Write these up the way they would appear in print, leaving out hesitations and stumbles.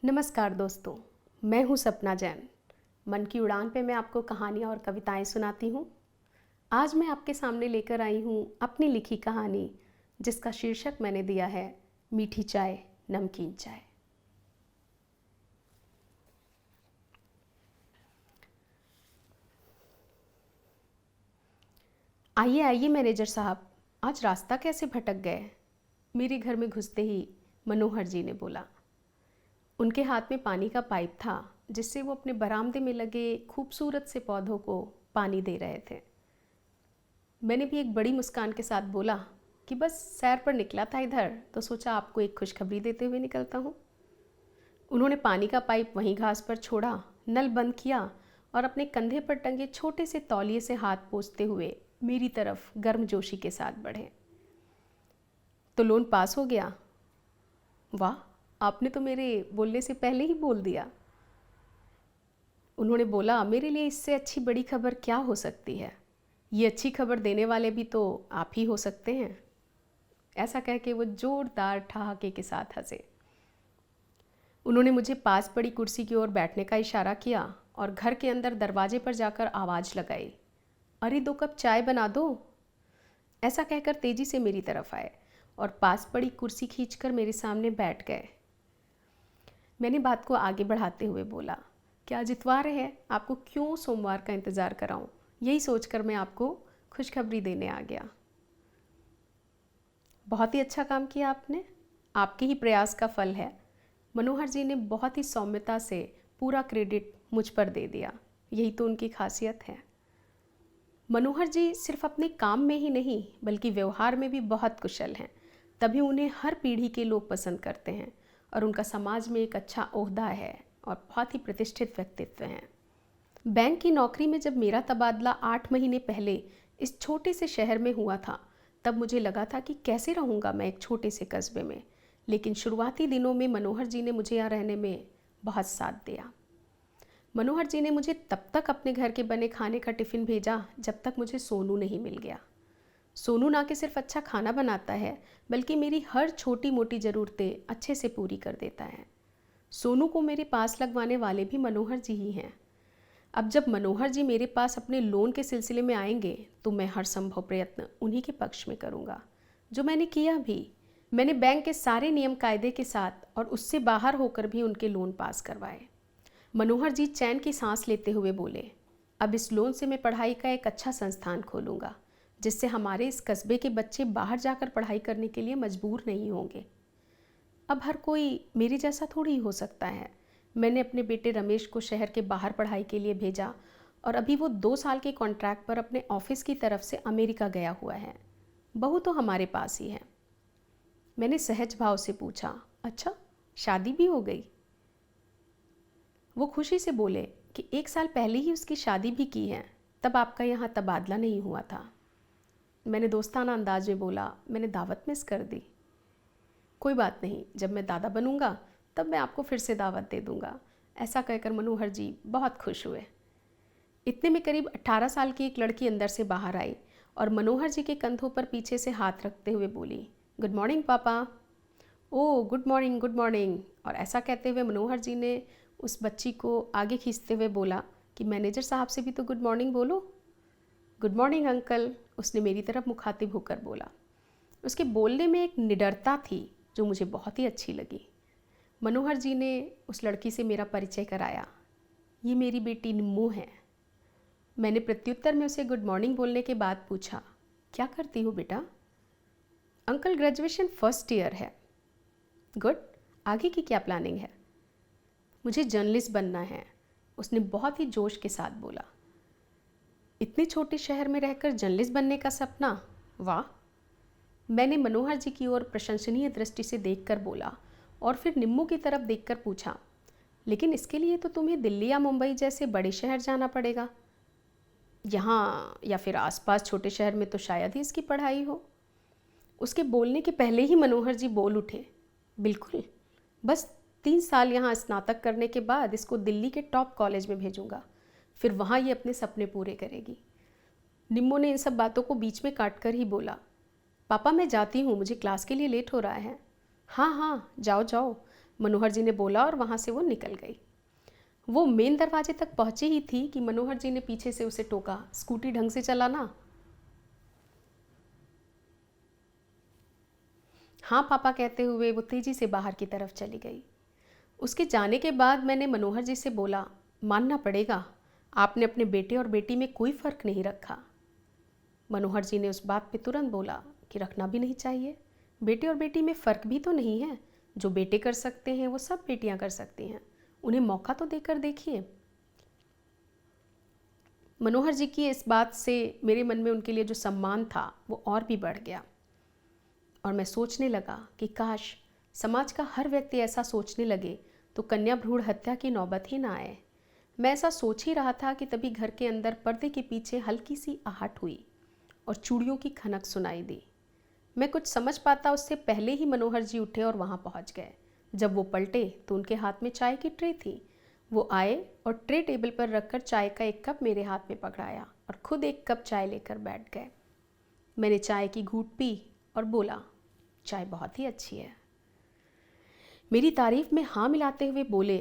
नमस्कार दोस्तों, मैं हूँ सपना जैन। मन की उड़ान पे मैं आपको कहानियाँ और कविताएं सुनाती हूँ। आज मैं आपके सामने लेकर आई हूँ अपनी लिखी कहानी, जिसका शीर्षक मैंने दिया है मीठी चाय नमकीन चाय। आइए आइए मैनेजर साहब, आज रास्ता कैसे भटक गए? मेरे घर में घुसते ही मनोहर जी ने बोला। उनके हाथ में पानी का पाइप था, जिससे वो अपने बरामदे में लगे खूबसूरत से पौधों को पानी दे रहे थे। मैंने भी एक बड़ी मुस्कान के साथ बोला कि बस सैर पर निकला था इधर, तो सोचा आपको एक खुशखबरी देते हुए निकलता हूँ। उन्होंने पानी का पाइप वहीं घास पर छोड़ा, नल बंद किया और अपने कंधे पर टंगे छोटे से तौलिए से हाथ पोंछते हुए मेरी तरफ गर्मजोशी के साथ बढ़े। तो लोन पास हो गया? वाह, आपने तो मेरे बोलने से पहले ही बोल दिया। उन्होंने बोला, मेरे लिए इससे अच्छी बड़ी खबर क्या हो सकती है? ये अच्छी खबर देने वाले भी तो आप ही हो सकते हैं। ऐसा कह के वो जोरदार ठहाके के साथ हंसे। उन्होंने मुझे पास पड़ी कुर्सी की ओर बैठने का इशारा किया और घर के अंदर दरवाजे पर जाकर आवाज़ लगाई, अरे 2 कप चाय बना दो। ऐसा कहकर तेजी से मेरी तरफ आए और पास पड़ी कुर्सी खींचकर मेरे सामने बैठ गए। मैंने बात को आगे बढ़ाते हुए बोला, क्या आज इतवार है, आपको क्यों सोमवार का इंतज़ार कराऊं? यही सोचकर मैं आपको खुशखबरी देने आ गया। बहुत ही अच्छा काम किया आपने, आपके ही प्रयास का फल है। मनोहर जी ने बहुत ही सौम्यता से पूरा क्रेडिट मुझ पर दे दिया। यही तो उनकी खासियत है। मनोहर जी सिर्फ अपने काम में ही नहीं बल्कि व्यवहार में भी बहुत कुशल हैं, तभी उन्हें हर पीढ़ी के लोग पसंद करते हैं और उनका समाज में एक अच्छा ओहदा है और बहुत ही प्रतिष्ठित व्यक्तित्व हैं। बैंक की नौकरी में जब मेरा तबादला 8 महीने पहले इस छोटे से शहर में हुआ था, तब मुझे लगा था कि कैसे रहूँगा मैं एक छोटे से कस्बे में। लेकिन शुरुआती दिनों में मनोहर जी ने मुझे यहाँ रहने में बहुत साथ दिया। मनोहर जी ने मुझे तब तक अपने घर के बने खाने का टिफ़िन भेजा जब तक मुझे सोनू नहीं मिल गया। सोनू ना कि सिर्फ अच्छा खाना बनाता है, बल्कि मेरी हर छोटी मोटी ज़रूरतें अच्छे से पूरी कर देता है। सोनू को मेरे पास लगवाने वाले भी मनोहर जी ही हैं। अब जब मनोहर जी मेरे पास अपने लोन के सिलसिले में आएंगे, तो मैं हर संभव प्रयत्न उन्हीं के पक्ष में करूँगा, जो मैंने किया भी। मैंने बैंक के सारे नियम कायदे के साथ और उससे बाहर होकर भी उनके लोन पास करवाए। मनोहर जी चैन की सांस लेते हुए बोले, अब इस लोन से मैं पढ़ाई का एक अच्छा संस्थान खोलूँगा, जिससे हमारे इस कस्बे के बच्चे बाहर जाकर पढ़ाई करने के लिए मजबूर नहीं होंगे। अब हर कोई मेरे जैसा थोड़ी हो सकता है। मैंने अपने बेटे रमेश को शहर के बाहर पढ़ाई के लिए भेजा और अभी वो 2 साल के कॉन्ट्रैक्ट पर अपने ऑफिस की तरफ से अमेरिका गया हुआ है। बहू तो हमारे पास ही है। मैंने सहज भाव से पूछा, अच्छा, शादी भी हो गई? वो खुशी से बोले कि 1 साल पहले ही उसकी शादी भी की है, तब आपका यहाँ तबादला नहीं हुआ था। मैंने दोस्ताना अंदाज में बोला, मैंने दावत मिस कर दी। कोई बात नहीं, जब मैं दादा बनूंगा तब मैं आपको फिर से दावत दे दूंगा। ऐसा कहकर मनोहर जी बहुत खुश हुए। इतने में करीब 18 साल की एक लड़की अंदर से बाहर आई और मनोहर जी के कंधों पर पीछे से हाथ रखते हुए बोली, गुड मॉर्निंग पापा। Oh good morning, good morning. और ऐसा कहते हुए मनोहर जी ने उस बच्ची को आगे खींचते हुए बोला कि मैनेजर साहब से भी तो गुड मॉर्निंग बोलो। गुड मॉर्निंग अंकल, उसने मेरी तरफ मुखातिब होकर बोला। उसके बोलने में एक निडरता थी जो मुझे बहुत ही अच्छी लगी। मनोहर जी ने उस लड़की से मेरा परिचय कराया। ये मेरी बेटी निम्मू है। मैंने प्रत्युत्तर में उसे गुड मॉर्निंग बोलने के बाद पूछा, क्या करती हो बेटा? अंकल, ग्रेजुएशन फर्स्ट ईयर है। गुड, आगे की क्या प्लानिंग है? मुझे जर्नलिस्ट बनना है, उसने बहुत ही जोश के साथ बोला। इतने छोटे शहर में रहकर जर्नलिस्ट बनने का सपना, वाह। मैंने मनोहर जी की ओर प्रशंसनीय दृष्टि से देखकर बोला और फिर निम्मू की तरफ देखकर पूछा, लेकिन इसके लिए तो तुम्हें दिल्ली या मुंबई जैसे बड़े शहर जाना पड़ेगा। यहाँ या फिर आसपास छोटे शहर में तो शायद ही इसकी पढ़ाई हो। उसके बोलने के पहले ही मनोहर जी बोल उठे, बिल्कुल, बस 3 साल यहाँ स्नातक करने के बाद इसको दिल्ली के टॉप कॉलेज में भेजूंगा, फिर वहाँ ये अपने सपने पूरे करेगी। निम्मू ने इन सब बातों को बीच में काट कर ही बोला, पापा मैं जाती हूँ, मुझे क्लास के लिए लेट हो रहा है। हाँ हाँ, जाओ जाओ, मनोहर जी ने बोला और वहाँ से वो निकल गई। वो मेन दरवाजे तक पहुँची ही थी कि मनोहर जी ने पीछे से उसे टोका, स्कूटी ढंग से चलाना। हाँ पापा कहते हुए वो तेज़ी से बाहर की तरफ चली गई। उसके जाने के बाद मैंने मनोहर जी से बोला, मानना पड़ेगा, आपने अपने बेटे और बेटी में कोई फ़र्क नहीं रखा। मनोहर जी ने उस बात पे तुरंत बोला कि रखना भी नहीं चाहिए, बेटे और बेटी में फ़र्क भी तो नहीं है। जो बेटे कर सकते हैं वो सब बेटियां कर सकती हैं, उन्हें मौका तो देकर देखिए। मनोहर जी की इस बात से मेरे मन में उनके लिए जो सम्मान था वो और भी बढ़ गया, और मैं सोचने लगा कि काश समाज का हर व्यक्ति ऐसा सोचने लगे तो कन्या भ्रूण हत्या की नौबत ही ना आए। मैं ऐसा सोच ही रहा था कि तभी घर के अंदर पर्दे के पीछे हल्की सी आहट हुई और चूड़ियों की खनक सुनाई दी। मैं कुछ समझ पाता उससे पहले ही मनोहर जी उठे और वहाँ पहुँच गए। जब वो पलटे तो उनके हाथ में चाय की ट्रे थी। वो आए और ट्रे टेबल पर रखकर चाय का एक कप मेरे हाथ में पकड़ाया और खुद एक कप चाय लेकर बैठ गए। मैंने चाय की घूंट पी और बोला, चाय बहुत ही अच्छी है। मेरी तारीफ में हाँ मिलाते हुए बोले,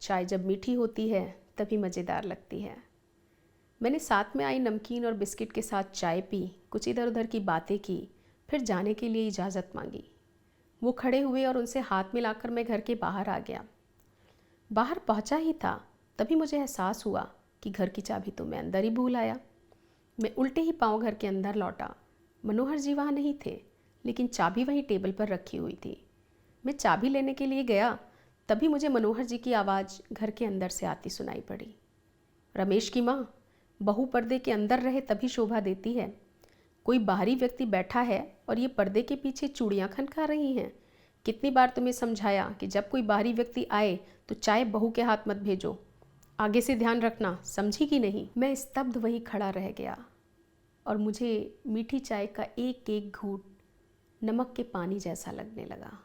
चाय जब मीठी होती है तभी मज़ेदार लगती है। मैंने साथ में आई नमकीन और बिस्किट के साथ चाय पी, कुछ इधर उधर की बातें की, फिर जाने के लिए इजाज़त मांगी। वो खड़े हुए और उनसे हाथ मिलाकर मैं घर के बाहर आ गया। बाहर पहुंचा ही था तभी मुझे एहसास हुआ कि घर की चाबी तो मैं अंदर ही भूल आया। मैं उल्टे ही पाँव घर के अंदर लौटा। मनोहर जी वहाँ नहीं थे, लेकिन चाबी वहीं टेबल पर रखी हुई थी। मैं चाबी लेने के लिए गया तभी मुझे मनोहर जी की आवाज़ घर के अंदर से आती सुनाई पड़ी। रमेश की माँ, बहू पर्दे के अंदर रहे तभी शोभा देती है। कोई बाहरी व्यक्ति बैठा है और ये पर्दे के पीछे चूड़ियाँ खनका रही हैं। कितनी बार तुम्हें समझाया कि जब कोई बाहरी व्यक्ति आए तो चाय बहू के हाथ मत भेजो, आगे से ध्यान रखना, समझी कि नहीं। मैं स्तब्ध वहीं खड़ा रह गया और मुझे मीठी चाय का एक एक घूंट नमक के पानी जैसा लगने लगा।